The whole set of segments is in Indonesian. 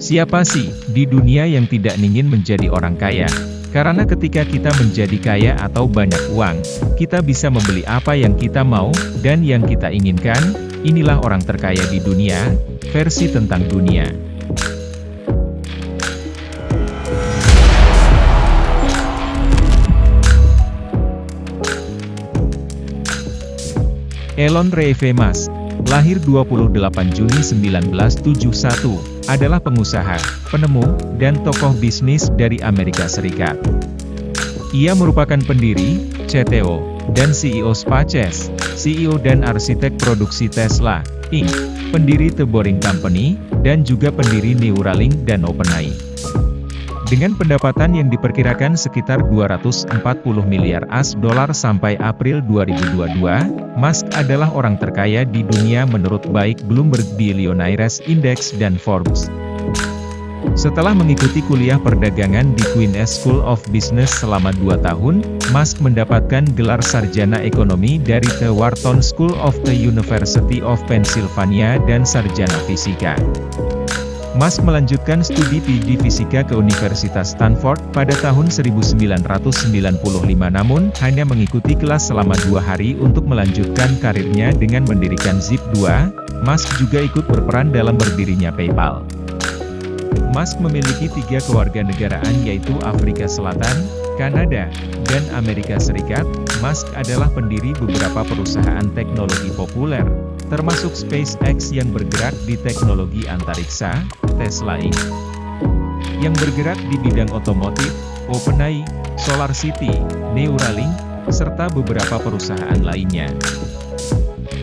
Siapa sih di dunia yang tidak ingin menjadi orang kaya? Karena ketika kita menjadi kaya atau banyak uang, kita bisa membeli apa yang kita mau, dan yang kita inginkan. Inilah orang terkaya di dunia, versi tentang dunia. Elon Reeve Musk, lahir 28 Juni 1971, adalah pengusaha, penemu, dan tokoh bisnis dari Amerika Serikat. Ia merupakan pendiri, CTO, dan CEO SpaceX, CEO dan arsitek produksi Tesla, Inc., pendiri The Boring Company, dan juga pendiri Neuralink dan OpenAI. Dengan pendapatan yang diperkirakan sekitar 240 miliar US$ sampai April 2022, Musk adalah orang terkaya di dunia menurut baik Bloomberg Billionaires Index dan Forbes. Setelah mengikuti kuliah perdagangan di Queen's School of Business selama 2 tahun, Musk mendapatkan gelar sarjana ekonomi dari The Wharton School of the University of Pennsylvania dan sarjana fisika. Musk melanjutkan studi PhD Fisika ke Universitas Stanford pada tahun 1995 namun hanya mengikuti kelas selama 2 hari untuk melanjutkan karirnya dengan mendirikan Zip2. Musk juga ikut berperan dalam berdirinya PayPal. Musk memiliki 3 kewarganegaraan yaitu Afrika Selatan, Kanada, dan Amerika Serikat. Musk adalah pendiri beberapa perusahaan teknologi populer, termasuk SpaceX yang bergerak di teknologi antariksa, Tesla Inc., yang bergerak di bidang otomotif, OpenAI, SolarCity, Neuralink, serta beberapa perusahaan lainnya.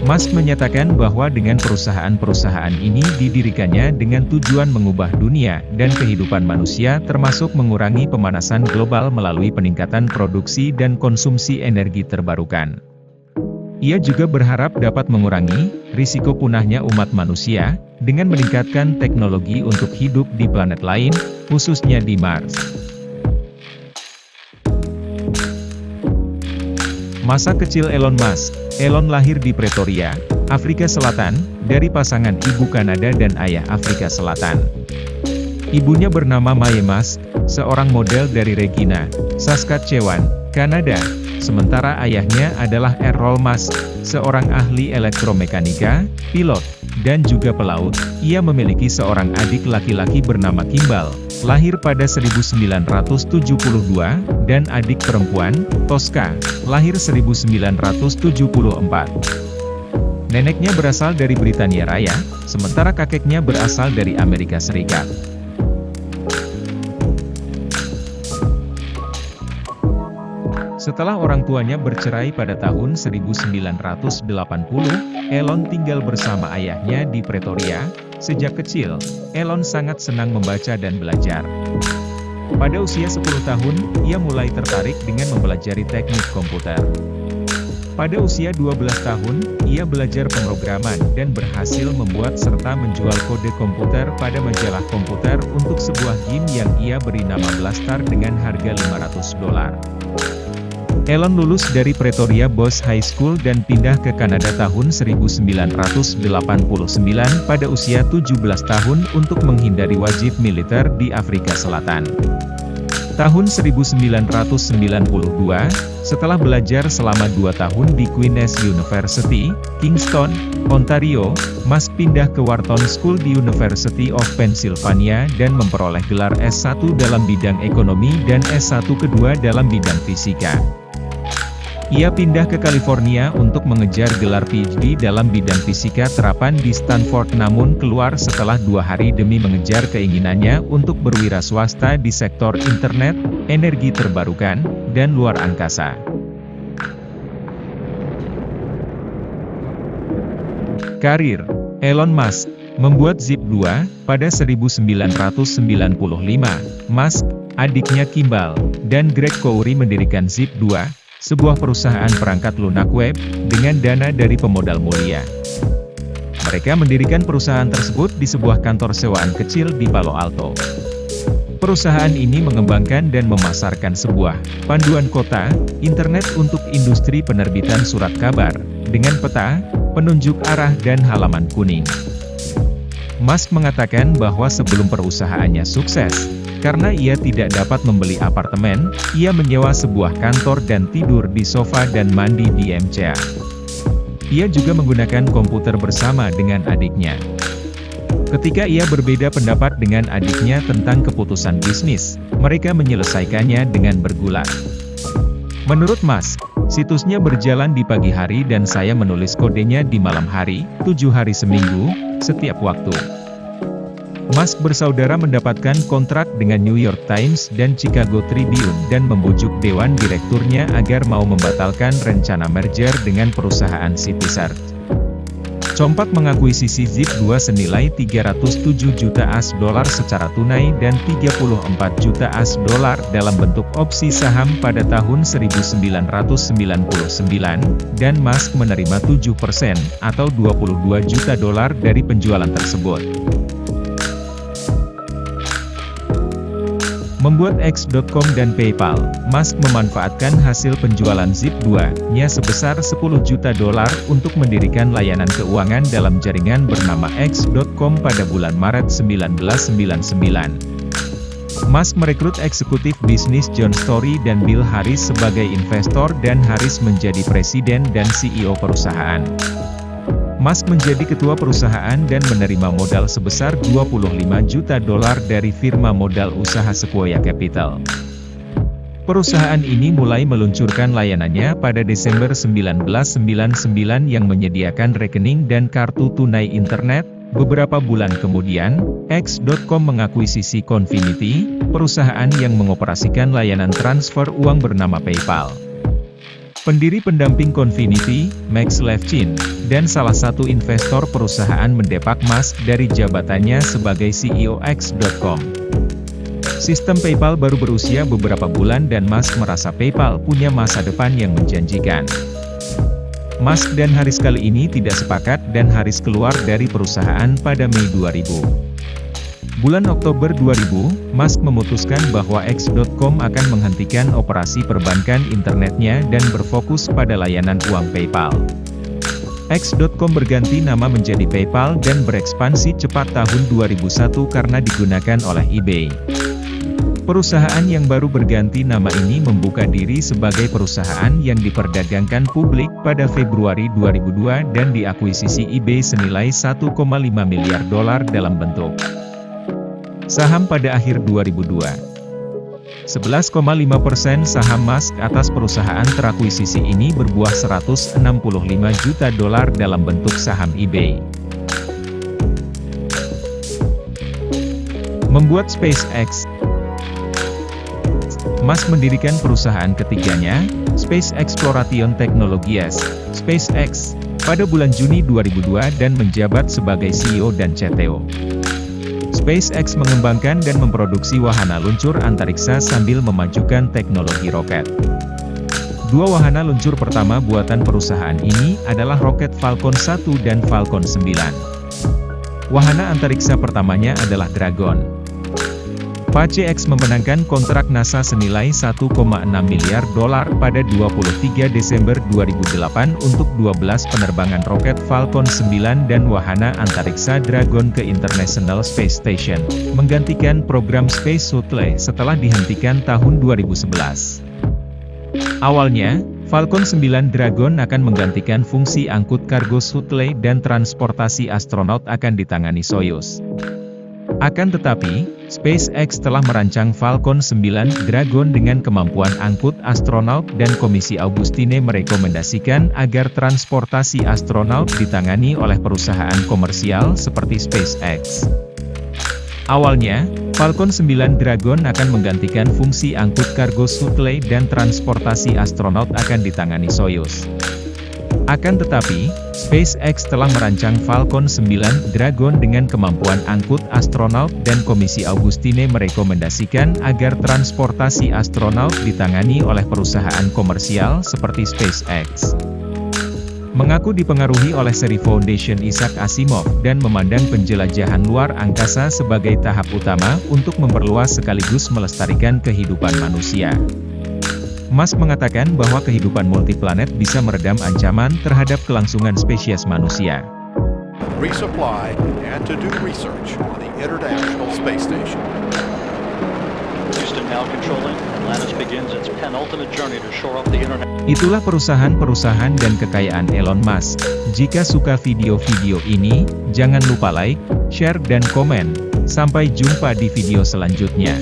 Musk menyatakan bahwa dengan perusahaan-perusahaan ini didirikannya dengan tujuan mengubah dunia dan kehidupan manusia termasuk mengurangi pemanasan global melalui peningkatan produksi dan konsumsi energi terbarukan. Ia juga berharap dapat mengurangi risiko punahnya umat manusia dengan meningkatkan teknologi untuk hidup di planet lain, khususnya di Mars. Masa kecil Elon Musk. Elon lahir di Pretoria, Afrika Selatan, dari pasangan ibu Kanada dan ayah Afrika Selatan. Ibunya bernama Mae Musk, seorang model dari Regina, Saskatchewan, Kanada, sementara ayahnya adalah Errol Musk, seorang ahli elektromekanika, pilot, dan juga pelaut. Ia memiliki seorang adik laki-laki bernama Kimball, lahir pada 1972, dan adik perempuan, Tosca, lahir 1974. Neneknya berasal dari Britania Raya, sementara kakeknya berasal dari Amerika Serikat. Setelah orang tuanya bercerai pada tahun 1980, Elon tinggal bersama ayahnya di Pretoria. Sejak kecil, Elon sangat senang membaca dan belajar. Pada usia 10 tahun, ia mulai tertarik dengan mempelajari teknik komputer. Pada usia 12 tahun, ia belajar pemrograman dan berhasil membuat serta menjual kode komputer pada majalah komputer untuk sebuah game yang ia beri nama Blaster dengan harga $500. Elon lulus dari Pretoria Boys High School dan pindah ke Kanada tahun 1989 pada usia 17 tahun untuk menghindari wajib militer di Afrika Selatan. Tahun 1992, setelah belajar selama 2 tahun di Queen's University, Kingston, Ontario, Musk pindah ke Wharton School di University of Pennsylvania dan memperoleh gelar S1 dalam bidang ekonomi dan S1 kedua dalam bidang fisika. Ia pindah ke California untuk mengejar gelar PhD dalam bidang fisika terapan di Stanford namun keluar setelah 2 hari demi mengejar keinginannya untuk berwira swasta di sektor internet, energi terbarukan, dan luar angkasa. Karir Elon Musk membuat Zip2 pada 1995. Musk, adiknya Kimball, dan Greg Kouri mendirikan Zip2, sebuah perusahaan perangkat lunak web, dengan dana dari pemodal mulia. Mereka mendirikan perusahaan tersebut di sebuah kantor sewaan kecil di Palo Alto. Perusahaan ini mengembangkan dan memasarkan sebuah panduan kota, internet untuk industri penerbitan surat kabar, dengan peta, penunjuk arah dan halaman kuning. Musk mengatakan bahwa sebelum perusahaannya sukses, karena ia tidak dapat membeli apartemen, ia menyewa sebuah kantor dan tidur di sofa dan mandi di MCA. Ia juga menggunakan komputer bersama dengan adiknya. Ketika ia berbeda pendapat dengan adiknya tentang keputusan bisnis, mereka menyelesaikannya dengan bergulat. Menurut Musk, situsnya berjalan di pagi hari dan saya menulis kodenya di malam hari, 7 hari seminggu, setiap waktu. Musk bersaudara mendapatkan kontrak dengan New York Times dan Chicago Tribune dan membujuk dewan direkturnya agar mau membatalkan rencana merger dengan perusahaan Citysearch. Compaq mengakuisisi Zip2 senilai 307 juta AS dolar secara tunai dan 34 juta AS dolar dalam bentuk opsi saham pada tahun 1999, dan Musk menerima 7% atau 22 juta dolar dari penjualan tersebut. Membuat X.com dan PayPal, Musk memanfaatkan hasil penjualan Zip2-nya sebesar 10 juta dolar untuk mendirikan layanan keuangan dalam jaringan bernama X.com pada bulan Maret 1999. Musk merekrut eksekutif bisnis John Story dan Bill Harris sebagai investor dan Harris menjadi presiden dan CEO perusahaan. Musk menjadi ketua perusahaan dan menerima modal sebesar 25 juta dolar dari firma modal usaha Sequoia Capital. Perusahaan ini mulai meluncurkan layanannya pada Desember 1999 yang menyediakan rekening dan kartu tunai internet. Beberapa bulan kemudian, X.com mengakuisisi Confinity, perusahaan yang mengoperasikan layanan transfer uang bernama PayPal. Pendiri pendamping Confinity, Max Levchin, dan salah satu investor perusahaan mendepak Musk dari jabatannya sebagai CEO X.com. Sistem PayPal baru berusia beberapa bulan dan Musk merasa PayPal punya masa depan yang menjanjikan. Musk dan Harris kali ini tidak sepakat dan Harris keluar dari perusahaan pada Mei 2000. Bulan Oktober 2000, Musk memutuskan bahwa X.com akan menghentikan operasi perbankan internetnya dan berfokus pada layanan uang PayPal. X.com berganti nama menjadi PayPal dan berekspansi cepat tahun 2001 karena digunakan oleh eBay. Perusahaan yang baru berganti nama ini membuka diri sebagai perusahaan yang diperdagangkan publik pada Februari 2002 dan diakuisisi eBay senilai 1,5 miliar dolar dalam bentuk saham pada akhir 2002. 11,5% saham Musk atas perusahaan terakuisisi ini berbuah 165 juta dolar dalam bentuk saham eBay. Membuat SpaceX. Musk mendirikan perusahaan ketiganya, Space Exploration Technologies, SpaceX, pada bulan Juni 2002 dan menjabat sebagai CEO dan CTO. SpaceX mengembangkan dan memproduksi wahana luncur antariksa sambil memajukan teknologi roket. Dua wahana luncur pertama buatan perusahaan ini adalah roket Falcon 1 dan Falcon 9. Wahana antariksa pertamanya adalah Dragon. SpaceX memenangkan kontrak NASA senilai 1,6 miliar dolar pada 23 Desember 2008 untuk 12 penerbangan roket Falcon 9 dan wahana antariksa Dragon ke International Space Station, menggantikan program Space Shuttle setelah dihentikan tahun 2011. Awalnya, Falcon 9 Dragon akan menggantikan fungsi angkut kargo Shuttle dan transportasi astronot akan ditangani Soyuz. Akan tetapi, SpaceX telah merancang Falcon 9 Dragon dengan kemampuan angkut astronot dan Komisi Augustine merekomendasikan agar transportasi astronot ditangani oleh perusahaan komersial seperti SpaceX. Awalnya, Falcon 9 Dragon akan menggantikan fungsi angkut kargo Shuttle dan transportasi astronot akan ditangani Soyuz. Akan tetapi, SpaceX telah merancang Falcon 9 Dragon dengan kemampuan angkut astronot dan Komisi Augustine merekomendasikan agar transportasi astronot ditangani oleh perusahaan komersial seperti SpaceX. Mengaku dipengaruhi oleh seri Foundation Isaac Asimov dan memandang penjelajahan luar angkasa sebagai tahap utama untuk memperluas sekaligus melestarikan kehidupan manusia. Musk mengatakan bahwa kehidupan multiplanet bisa meredam ancaman terhadap kelangsungan spesies manusia. resupply, and to do research on the International Space Station. Houston now controlling. Atlantis begins its penultimate journey to shore up the internet. Itulah perusahaan-perusahaan dan kekayaan Elon Musk. Jika suka video-video ini, jangan lupa like, share dan komen. Sampai jumpa di video selanjutnya.